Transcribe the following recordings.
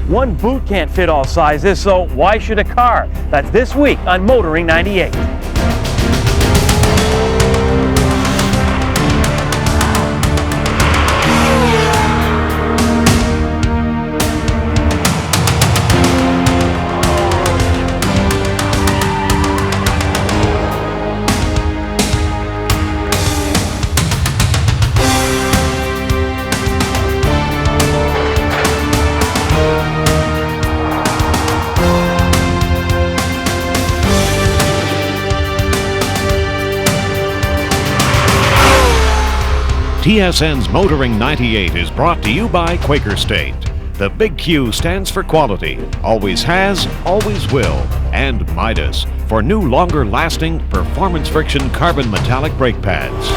One boot can't fit all sizes, so why should a car? That's this week on Motoring 98. TSN's Motoring 98 is brought to you by Quaker State. The big Q stands for quality, always has, always will, and Midas for new, longer-lasting, performance-friction carbon metallic brake pads.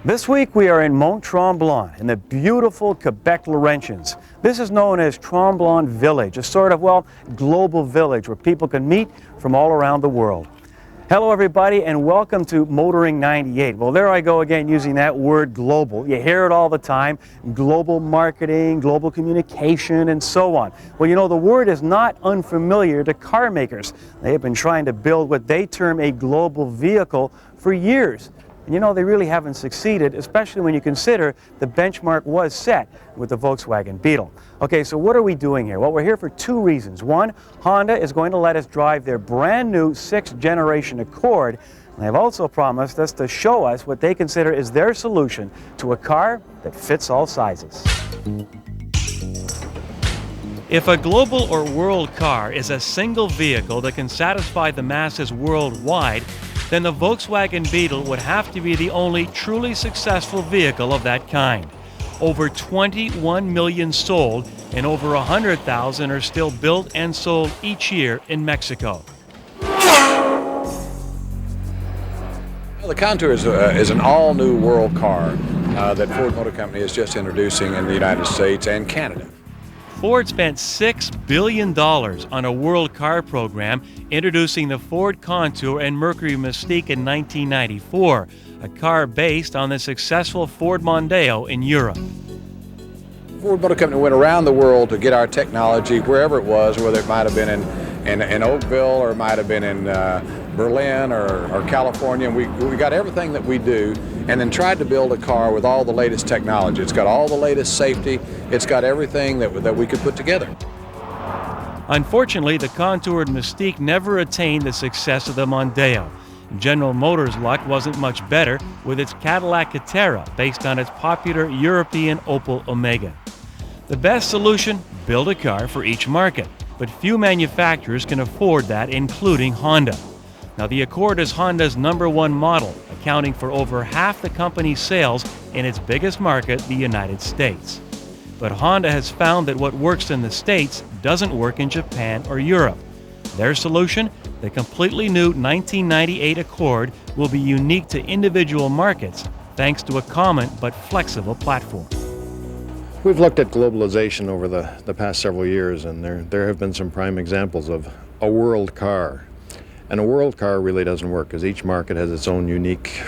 This week we are in Mont Tremblant in the beautiful Quebec Laurentians. This is known as Tremblant Village, a sort of, well, global village where people can meet from all around the world. Hello everybody and welcome to Motoring 98. Well, there I go again using that word global. You hear it all the time, global marketing, global communication, and so on. Well, you know, the word is not unfamiliar to car makers. They have been trying to build what they term a global vehicle for years. And you know, they really haven't succeeded, especially when you consider the benchmark was set with the Volkswagen Beetle. Okay, so what are we doing here? Well, we're here for two reasons. One, Honda is going to let us drive their brand new 6th generation Accord. And they've also promised us to show us what they consider is their solution to a car that fits all sizes. If a global or world car is a single vehicle that can satisfy the masses worldwide, then the Volkswagen Beetle would have to be the only truly successful vehicle of that kind. Over 21 million sold, and over 100,000 are still built and sold each year in Mexico. The Contour is an all-new world car that Ford Motor Company is just introducing in the United States and Canada. Ford spent $6 billion on a world car program, introducing the Ford Contour and Mercury Mystique in 1994, a car based on the successful Ford Mondeo in Europe. Ford Motor Company went around the world to get our technology wherever it was, whether it might have been in Oakville or it might have been in Berlin or California. And we got everything that we do and then tried to build a car with all the latest technology. It's got all the latest safety. It's got everything that we could put together. Unfortunately, the Contour and Mystique never attained the success of the Mondeo. General Motors' luck wasn't much better with its Cadillac Catera, based on its popular European Opel Omega. The best solution? Build a car for each market. But few manufacturers can afford that, including Honda. Now, the Accord is Honda's #1 model, accounting for over half the company's sales in its biggest market, the United States. But Honda has found that what works in the States doesn't work in Japan or Europe. Their solution? The completely new 1998 Accord will be unique to individual markets thanks to a common but flexible platform. We've looked at globalization over the past several years, and there have been some prime examples of a world car. And a world car really doesn't work because each market has its own unique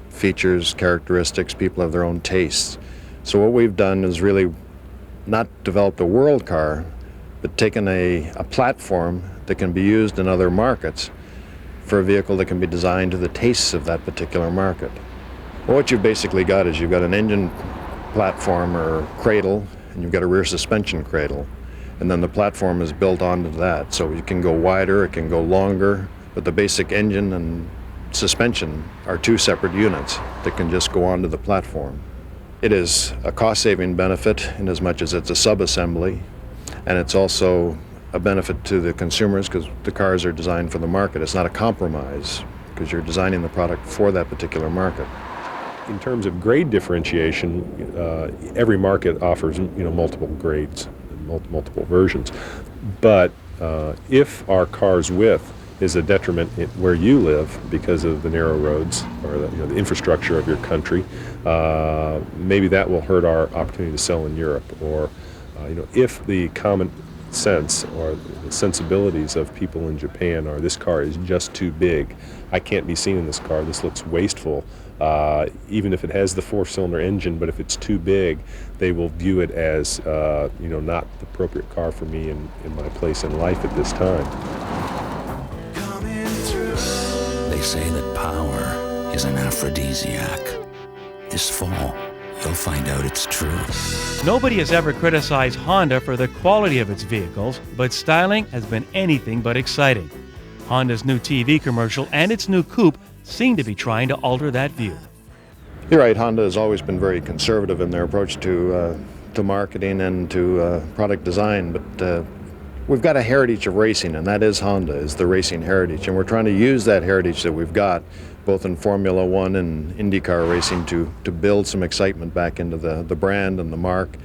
features, characteristics, people have their own tastes. So what we've done is really not developed a world car, but taken a platform that can be used in other markets for a vehicle that can be designed to the tastes of that particular market. Well, what you've basically got is you've got an engine platform or cradle, and you've got a rear suspension cradle. And then the platform is built onto that, so you can go wider, it can go longer, but the basic engine and suspension are two separate units that can just go onto the platform. It is a cost-saving benefit in as much as it's a sub-assembly, and it's also a benefit to the consumers because the cars are designed for the market. It's not a compromise because you're designing the product for that particular market. In terms of grade differentiation, every market offers multiple grades, multiple versions. But if our car's width is a detriment where you live because of the narrow roads or the infrastructure of your country, maybe that will hurt our opportunity to sell in Europe. Or if the common sense or the sensibilities of people in Japan are this car is just too big, I can't be seen in this car, this looks wasteful, even if it has the 4-cylinder engine, but if it's too big, they will view it as not the appropriate car for me in my place in life at this time. They say that power is an aphrodisiac. This fall, you'll find out it's true. Nobody has ever criticized Honda for the quality of its vehicles, but styling has been anything but exciting. Honda's new TV commercial and its new coupe seem to be trying to alter that view. You're right, Honda has always been very conservative in their approach to marketing and to product design, but we've got a heritage of racing, and that is Honda, is the racing heritage, and we're trying to use that heritage that we've got both in Formula One and IndyCar racing to build some excitement back into the brand and the mark.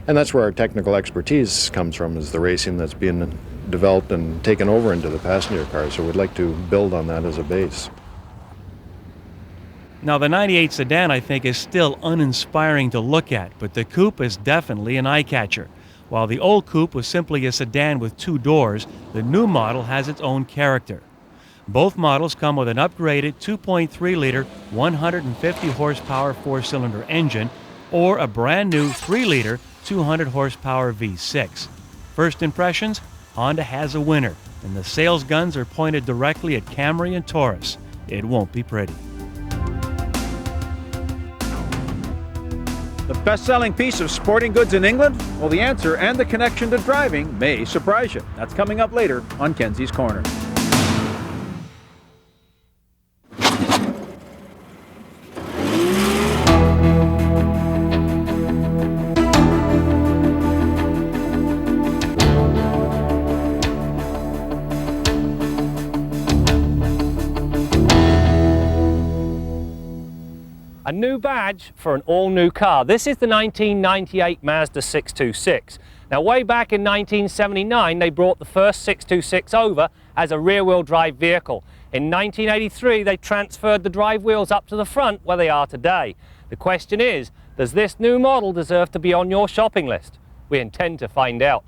And that's where our technical expertise comes from, is the racing that's being developed and taken over into the passenger car. So we'd like to build on that as a base. Now, the 98 sedan, I think, is still uninspiring to look at, but the coupe is definitely an eye-catcher. While the old coupe was simply a sedan with 2 doors, the new model has its own character. Both models come with an upgraded 2.3-liter, 150-horsepower 4-cylinder engine or a brand-new 3-liter, 200-horsepower V6. First impressions? Honda has a winner, and the sales guns are pointed directly at Camry and Taurus. It won't be pretty. The best-selling piece of sporting goods in England? Well, the answer and the connection to driving may surprise you. That's coming up later on Kenzie's Corner. A new badge for an all-new car. This is the 1998 Mazda 626. Now, way back in 1979, they brought the first 626 over as a rear-wheel drive vehicle. In 1983, they transferred the drive wheels up to the front where they are today. The question is, does this new model deserve to be on your shopping list? We intend to find out.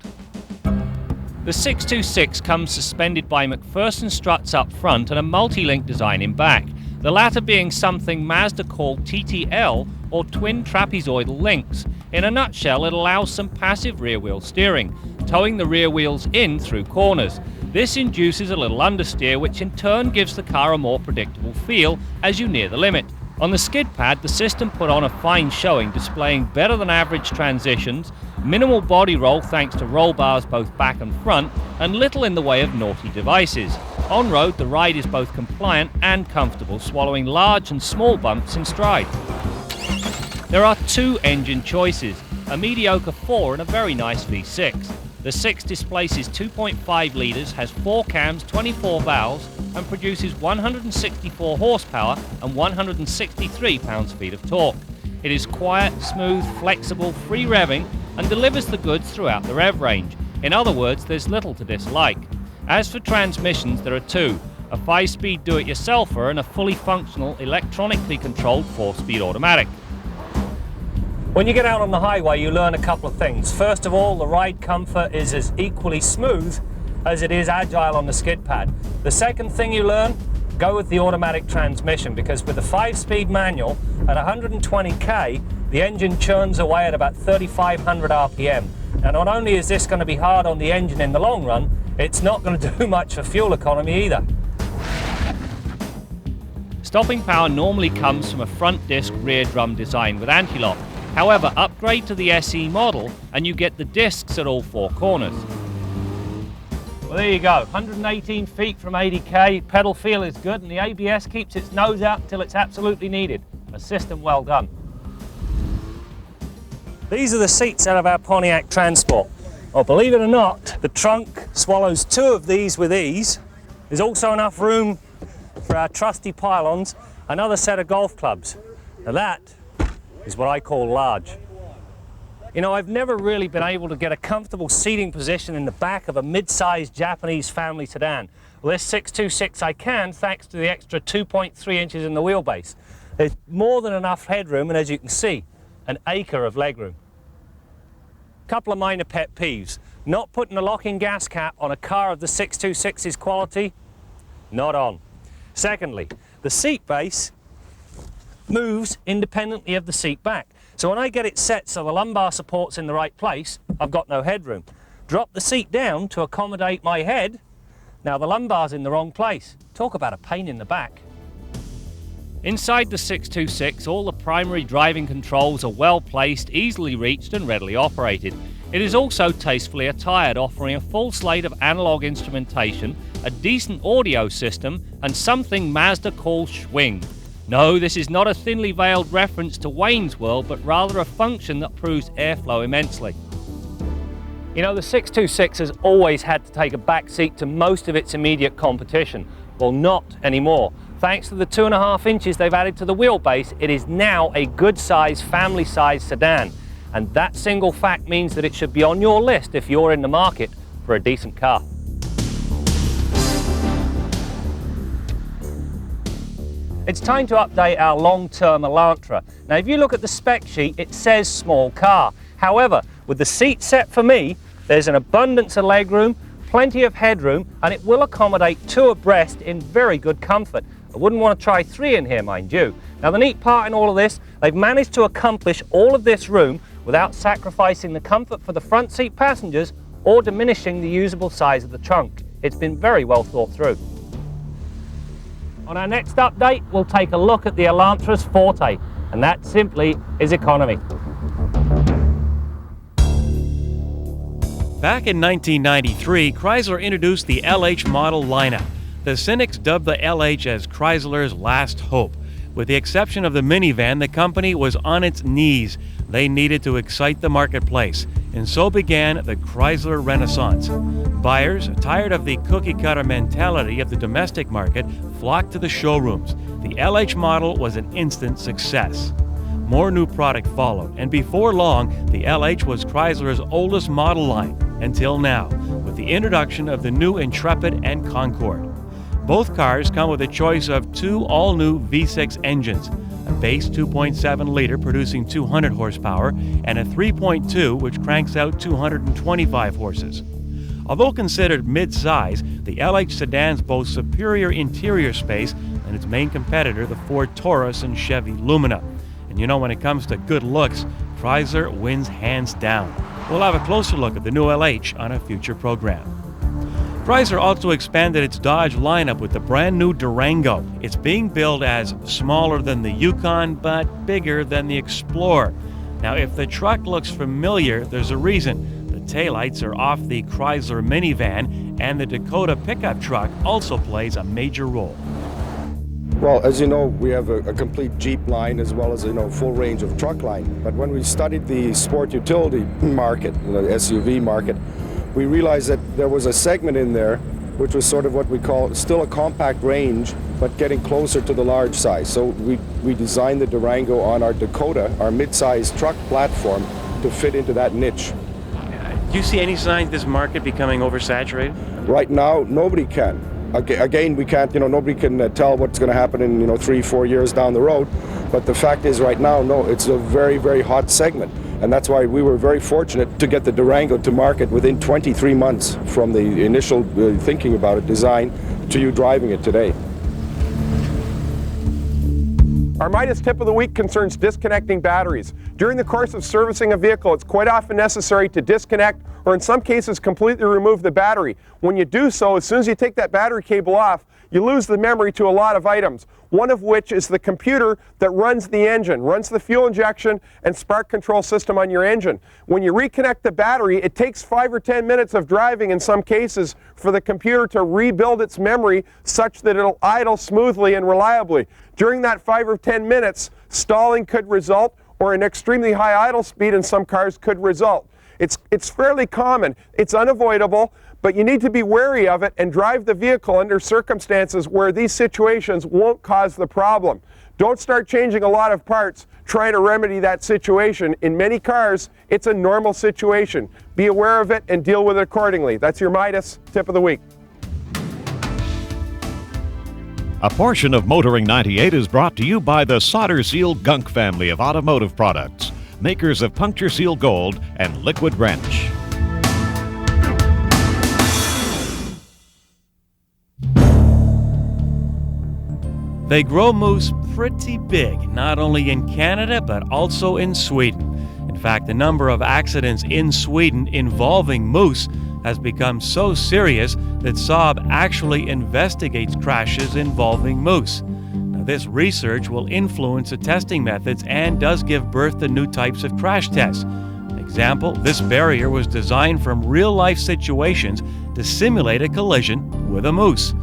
The 626 comes suspended by McPherson struts up front and a multi-link design in back. The latter being something Mazda called TTL, or twin trapezoidal links. In a nutshell, it allows some passive rear-wheel steering, towing the rear wheels in through corners. This induces a little understeer, which in turn gives the car a more predictable feel as you near the limit. On the skid pad, the system put on a fine showing, displaying better than average transitions, minimal body roll thanks to roll bars both back and front, and little in the way of naughty devices. On road, the ride is both compliant and comfortable, swallowing large and small bumps in stride. There are 2 engine choices, a mediocre 4 and a very nice V6. The 6 displaces 2.5 litres, has 4 cams, 24 valves, and produces 164 horsepower and 163 pounds-feet of torque. It is quiet, smooth, flexible, free revving, and delivers the goods throughout the rev range. In other words, there's little to dislike. As for transmissions, there are 2, a 5-speed do-it-yourselfer and a fully functional, electronically controlled 4-speed automatic. When you get out on the highway, you learn a couple of things. First of all, the ride comfort is as equally smooth as it is agile on the skid pad. The second thing you learn, go with the automatic transmission, because with the 5-speed manual at 120k, the engine churns away at about 3,500 RPM. And not only is this going to be hard on the engine in the long run, it's not going to do much for fuel economy either. Stopping power normally comes from a front disc rear drum design with anti-lock. However, upgrade to the SE model and you get the discs at all 4 corners. Well, there you go, 118 feet from 80k, pedal feel is good, and the ABS keeps its nose out until it's absolutely needed. A system well done. These are the seats out of our Pontiac Transport. Well, believe it or not, the trunk swallows 2 of these with ease. There's also enough room for our trusty pylons, another set of golf clubs. Now that is what I call large. You know, I've never really been able to get a comfortable seating position in the back of a mid-sized Japanese family sedan. Well, this 626 I can, thanks to the extra 2.3 inches in the wheelbase. There's more than enough headroom, and as you can see, an acre of legroom. Couple of minor pet peeves. Not putting a lock-in gas cap on a car of the 626's quality, not on. Secondly, the seat base moves independently of the seat back. So when I get it set so the lumbar support's in the right place, I've got no headroom. Drop the seat down to accommodate my head. Now the lumbar's in the wrong place. Talk about a pain in the back. Inside the 626, all the primary driving controls are well placed, easily reached and readily operated. It is also tastefully attired, offering a full slate of analog instrumentation, a decent audio system, and something Mazda calls swing. No, this is not a thinly veiled reference to Wayne's World, but rather a function that proves airflow immensely. You know, the 626 has always had to take a back seat to most of its immediate competition. Well, not anymore. Thanks to the 2.5 inches they've added to the wheelbase, it is now a good-sized, family-sized sedan. And that single fact means that it should be on your list if you're in the market for a decent car. It's time to update our long-term Elantra. Now, if you look at the spec sheet, it says small car. However, with the seat set for me, there's an abundance of legroom, plenty of headroom, and it will accommodate 2 abreast in very good comfort. I wouldn't want to try 3 in here, mind you. Now, the neat part in all of this, they've managed to accomplish all of this room without sacrificing the comfort for the front seat passengers or diminishing the usable size of the trunk. It's been very well thought through. On our next update, we'll take a look at the Elantra's forte, and that simply is economy. Back in 1993, Chrysler introduced the LH model lineup. The cynics dubbed the LH as Chrysler's last hope. With the exception of the minivan, the company was on its knees. They needed to excite the marketplace, and so began the Chrysler Renaissance. Buyers, tired of the cookie-cutter mentality of the domestic market, flocked to the showrooms. The LH model was an instant success. More new product followed, and before long, the LH was Chrysler's oldest model line, until now, with the introduction of the new Intrepid and Concorde. Both cars come with a choice of 2 all-new V6 engines, a base 2.7-liter producing 200 horsepower, and a 3.2 which cranks out 225 horses. Although considered mid-size, the LH sedans boast superior interior space than its main competitor, the Ford Taurus and Chevy Lumina. And you know, when it comes to good looks, Chrysler wins hands down. We'll have a closer look at the new LH on a future program. Chrysler also expanded its Dodge lineup with the brand new Durango. It's being billed as smaller than the Yukon, but bigger than the Explorer. Now, if the truck looks familiar, there's a reason. The taillights are off the Chrysler minivan, and the Dakota pickup truck also plays a major role. Well, as you know, we have a complete Jeep line as well as, full range of truck line. But when we studied the sport utility market, the SUV market, we realized that there was a segment in there which was sort of what we call still a compact range, but getting closer to the large size. So we designed the Durango on our Dakota, our mid-size truck platform, to fit into that niche. Do you see any signs of this market becoming oversaturated? Right now, nobody can. Again, we can't, nobody can tell what's going to happen in, 3-4 years down the road. But the fact is right now, no, it's a very, very hot segment. And that's why we were very fortunate to get the Durango to market within 23 months from the initial thinking about it, design, to you driving it today. Our Midas tip of the week concerns disconnecting batteries. During the course of servicing a vehicle, it's quite often necessary to disconnect or in some cases completely remove the battery. When you do so, as soon as you take that battery cable off, you lose the memory to a lot of items, one of which is the computer that runs the engine, runs the fuel injection and spark control system on your engine. When you reconnect the battery, it takes 5 or 10 minutes of driving in some cases for the computer to rebuild its memory such that it'll idle smoothly and reliably. During that 5 or 10 minutes, stalling could result, or an extremely high idle speed in some cars could result. It's fairly common, it's unavoidable, but you need to be wary of it and drive the vehicle under circumstances where these situations won't cause the problem. Don't start changing a lot of parts trying to remedy that situation. In many cars, it's a normal situation. Be aware of it and deal with it accordingly. That's your Midas tip of the week. A portion of Motoring 98 is brought to you by the Solder Seal Gunk family of automotive products, makers of Puncture Seal Gold and Liquid Wrench. They grow moose pretty big, not only in Canada but also in Sweden. In fact, the number of accidents in Sweden involving moose has become so serious that Saab actually investigates crashes involving moose. Now, this research will influence the testing methods and does give birth to new types of crash tests. Example, this barrier was designed from real-life situations to simulate a collision with a moose.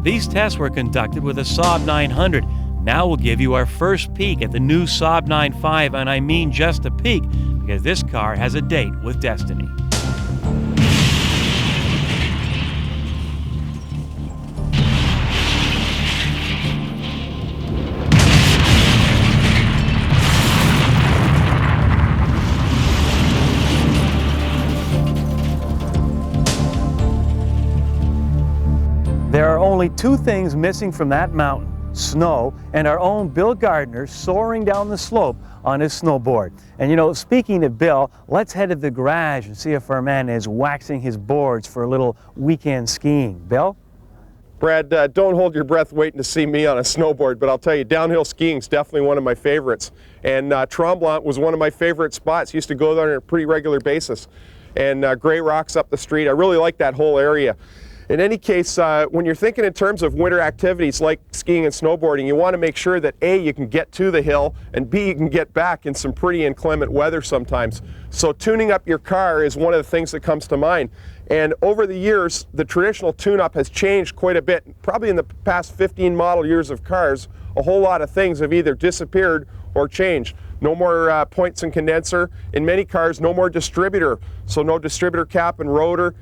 These tests were conducted with a Saab 900. Now we'll give you our first peek at the new Saab 9.5, and I mean just a peek, because this car has a date with destiny. There are only two things missing from that mountain: snow and our own Bill Gardner soaring down the slope on his snowboard. And you know, speaking of Bill, let's head to the garage and see if our man is waxing his boards for a little weekend skiing. Bill? Brad, don't hold your breath waiting to see me on a snowboard, but I'll tell you, downhill skiing is definitely one of my favorites. And Tremblant was one of my favorite spots. Used to go there on a pretty regular basis. And Grey Rock's up the street. I really like that whole area. In any case, when you're thinking in terms of winter activities like skiing and snowboarding, you want to make sure that A, you can get to the hill, and B, you can get back in some pretty inclement weather sometimes. So tuning up your car is one of the things that comes to mind. And over the years, the traditional tune-up has changed quite a bit. Probably in the past 15 model years of cars, a whole lot of things have either disappeared or changed. No more points and condenser. In many cars, no more distributor. So no distributor cap and rotor.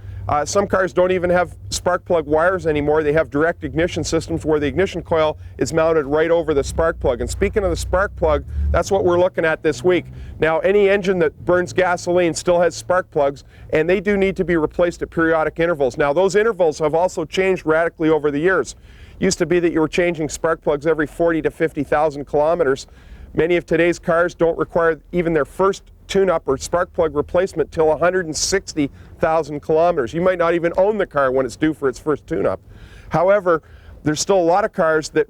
Some cars don't even have spark plug wires anymore. They have direct ignition systems where the ignition coil is mounted right over the spark plug. And speaking of the spark plug, that's what we're looking at this week. Now, any engine that burns gasoline still has spark plugs, and they do need to be replaced at periodic intervals. Now, those intervals have also changed radically over the years. Used to be that you were changing spark plugs every 40 to 50,000 kilometers. Many of today's cars don't require even their first tune-up or spark plug replacement till 160,000 kilometers. You might not even own the car when it's due for its first tune-up. However, there's still a lot of cars that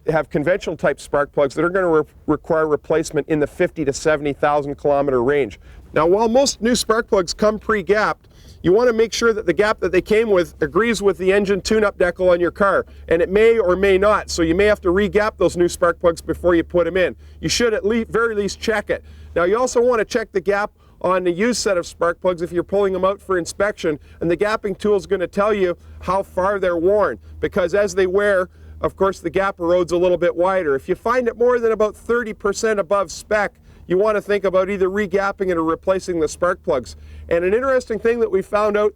have conventional type spark plugs that are going to require replacement in the 50 to 70,000 kilometer range. Now, while most new spark plugs come pre-gapped, you want to make sure that the gap that they came with agrees with the engine tune-up decal on your car, and it may or may not, so you may have to re-gap those new spark plugs before you put them in. You should at very least check it. Now, you also want to check the gap on the used set of spark plugs if you're pulling them out for inspection, and the gapping tool is going to tell you how far they're worn, because as they wear, of course, the gap erodes a little bit wider. If you find it more than about 30% above spec, you want to think about either re-gapping it or replacing the spark plugs. And an interesting thing that we found out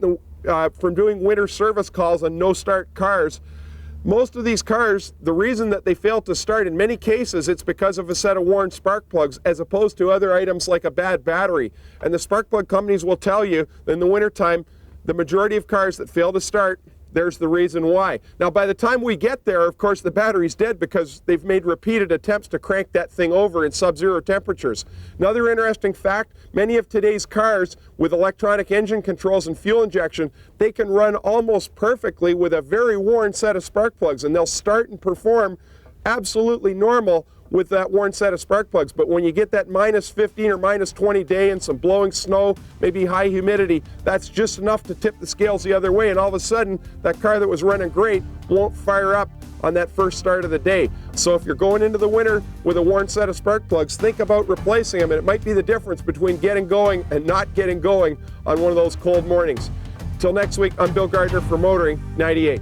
from doing winter service calls on no-start cars, most of these cars, the reason that they fail to start, in many cases, it's because of a set of worn spark plugs as opposed to other items like a bad battery. And the spark plug companies will tell you that in the wintertime, the majority of cars that fail to start, there's the reason why. Now, by the time we get there, of course, the battery's dead because they've made repeated attempts to crank that thing over in sub-zero temperatures. Another interesting fact, many of today's cars with electronic engine controls and fuel injection, they can run almost perfectly with a very worn set of spark plugs, and they'll start and perform absolutely normal with that worn set of spark plugs. But when you get that minus 15 or minus 20 day and some blowing snow, maybe high humidity, that's just enough to tip the scales the other way, and all of a sudden that car that was running great won't fire up on that first start of the day. So if you're going into the winter with a worn set of spark plugs, think about replacing them, and it might be the difference between getting going and not getting going on one of those cold mornings. Till next week, I'm Bill Gardner for Motoring 98.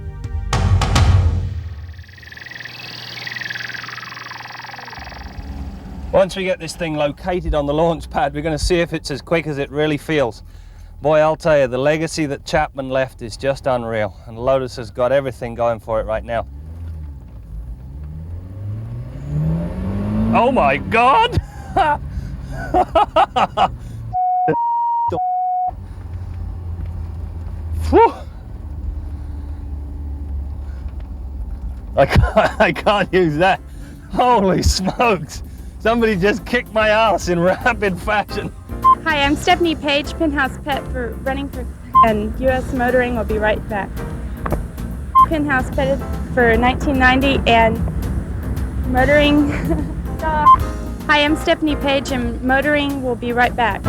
Once we get this thing located on the launch pad, we're going to see if it's as quick as it really feels. Boy, I'll tell you, the legacy that Chapman left is just unreal, and Lotus has got everything going for it right now. Oh my God! I can't use that. Holy smokes! Somebody just kicked my ass in rapid fashion. Hi, I'm Stephanie Page, Penthouse Pet for Running for and US Motoring. Will be right back. Penthouse Pet for 1990 and Motoring. Hi, I'm Stephanie Page, and Motoring will be right back.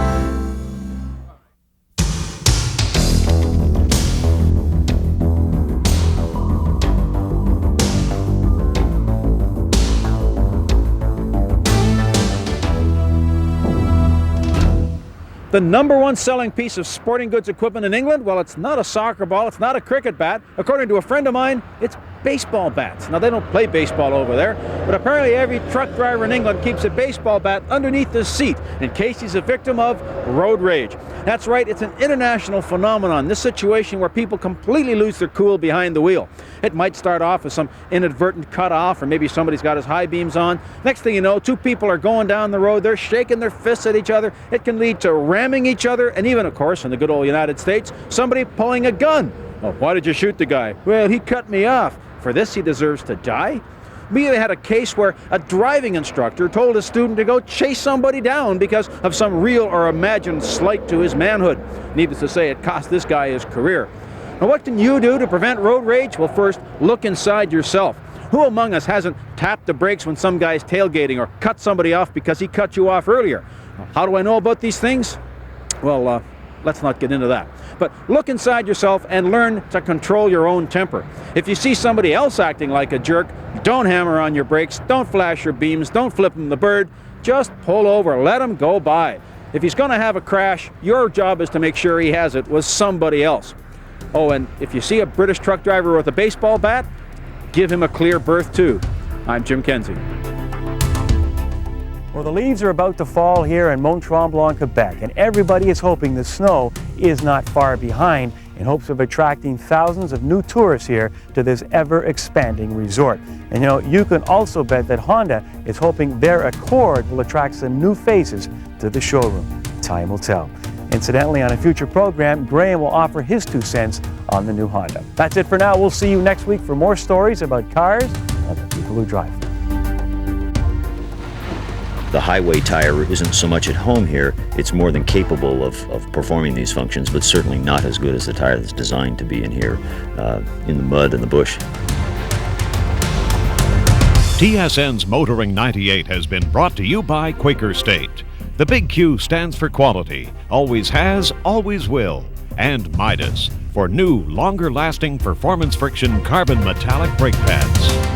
The number one selling piece of sporting goods equipment in England, well, it's not a soccer ball, it's not a cricket bat. According to a friend of mine, it's baseball bats. Now, they don't play baseball over there, but apparently every truck driver in England keeps a baseball bat underneath his seat in case he's a victim of road rage. That's right, it's an international phenomenon, this situation where people completely lose their cool behind the wheel. It might start off as some inadvertent cut off, or maybe somebody's got his high beams on. Next thing you know, two people are going down the road, they're shaking their fists at each other. It can lead to ramming each other, and even, of course, in the good old United States, somebody pulling a gun. Oh, why did you shoot the guy? Well, he cut me off. For this, he deserves to die? We had a case where a driving instructor told a student to go chase somebody down because of some real or imagined slight to his manhood. Needless to say, it cost this guy his career. Now, what can you do to prevent road rage? Well, first, look inside yourself. Who among us hasn't tapped the brakes when some guy's tailgating or cut somebody off because he cut you off earlier? How do I know about these things? Well, let's not get into that. But look inside yourself and learn to control your own temper. If you see somebody else acting like a jerk, don't hammer on your brakes, don't flash your beams, don't flip him the bird. Just pull over, let him go by. If he's going to have a crash, your job is to make sure he has it with somebody else. Oh, and if you see a British truck driver with a baseball bat, give him a clear berth too. I'm Jim Kenzie. Well, the leaves are about to fall here in Mont Tremblant, Quebec, and everybody is hoping the snow is not far behind in hopes of attracting thousands of new tourists here to this ever-expanding resort. And you know, you can also bet that Honda is hoping their Accord will attract some new faces to the showroom. Time will tell. Incidentally, on a future program, Graham will offer his 2 cents on the new Honda. That's it for now. We'll see you next week for more stories about cars and the people who drive them. The highway tire isn't so much at home here, it's more than capable of performing these functions, but certainly not as good as the tire that's designed to be in here, in the mud and the bush. TSN's Motoring 98 has been brought to you by Quaker State. The big Q stands for quality, always has, always will, and Midas for new, longer-lasting performance friction carbon metallic brake pads.